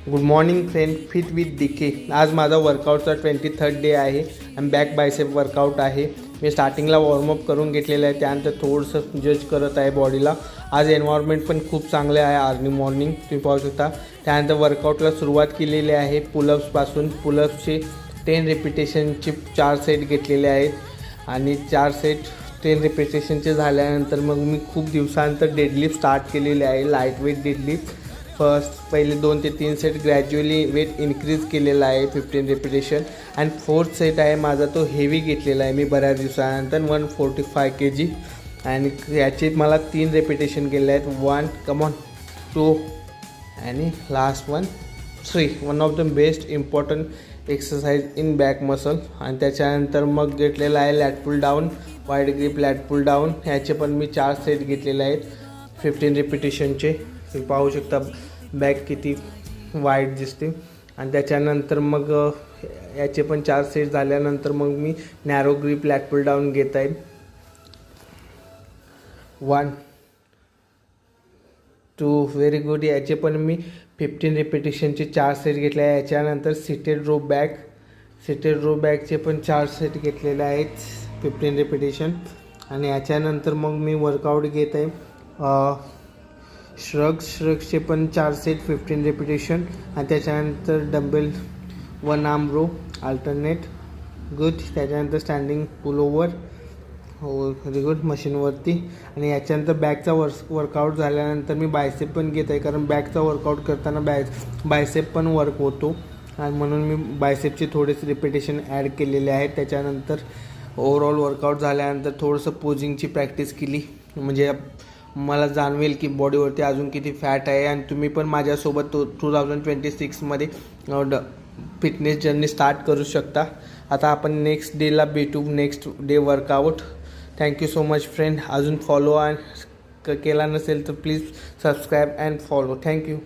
Good morning friend, fit with DK. आज माझा वर्कआउटचा 23rd day आहे आणि बॅक बायसेप वर्कआउट आहे. मी स्टार्टिंगला वॉर्मअप करून घेतलेलं आहे, त्यानंतर थोडंसं जज करत आहे बॉडीला. आज एन्व्हायरमेंट पण खूप चांगले आहे अर्ली मॉर्निंग, तुम्ही पाहू शकता. त्यानंतर वर्कआउटला सुरुवात केलेली आहे पुलअप्सपासून. पुलअप्सचे 10 रिपिटेशनचे 4 सेट घेतलेले आहेत आणि 4 सेट 10 रिपिटेशनचे झाल्यानंतर मग मी खूप दिवसानंतर डेडलिफ्ट स्टार्ट केलेले आहे. Light weight deadlift. पहिले 2 ते 3 सेट ग्रॅज्युअली वेट इन्क्रीज केलेला आहे 15 रिपिटेशन. आणि 4th सेट आहे माझा तो हेवी घेतलेला आहे मी बऱ्याच दिवसानंतर 145 kg. आणि याचे मला 3 रिपिटेशन केले आहेत. 1 कमॉन 2 आणि last 3. One of the best important exercise in back muscle. आणि त्याच्यानंतर मग घेतलेला आहे लॅट पुल डाऊन, वाईड ग्रिप लॅट पुल डाऊन. ह्याचे पण मी 4 सेट घेतलेले आहेत 15 रिपिटेशनचे. तुम्ही पाहू शकता बॅक किती वाईड दिसते. आणि त्याच्यानंतर मग याचे पण 4 सेट झाल्यानंतर मग मी नॅरो ग्रिप लॅट पुल डाऊन घेत आहे. 1 2 व्हेरी गुड. याचे पण मी 15 रिपिटेशनचे 4 सेट घेतले आहे. याच्यानंतर seated row back. Seated row बॅकचे पण 4 सेट घेतलेले आहेत 15 रिपिटेशन. आणि याच्यानंतर मग मी वर्कआउट घेत आहे श्रग्सचे पण 4 सेट 15 रिपिटेशन. आणि त्याच्यानंतर dumbbell 1 arm row alternate. Good. त्याच्यानंतर स्टँडिंग पुल ओव्हर. हो व्हेरी गुड मशीनवरती. आणि याच्यानंतर बॅकचा वर्कआउट झाल्यानंतर मी बायसेप पण घेत आहे, कारण बॅकचा वर्कआउट करताना बायसेप पण वर्क होतो आणि म्हणून मी बायसेपचे थोडेसे रिपिटेशन ॲड केलेले आहेत. त्याच्यानंतर ओव्हरऑल वर्कआउट झाल्यानंतर थोडंसं पोजिंगची प्रॅक्टिस केली, म्हणजे मला जाणवेल की बॉडीवरती अजून किती फॅट आहे. आणि तुम्ही पण माझ्यासोबत 2026मध्ये फिटनेस जर्नी स्टार्ट करू शकता. आता आपण नेक्स्ट डेला भेटू, next day workout. Thank you so much friend. अजून फॉलो केला नसेल तर please subscribe and follow. Thank you.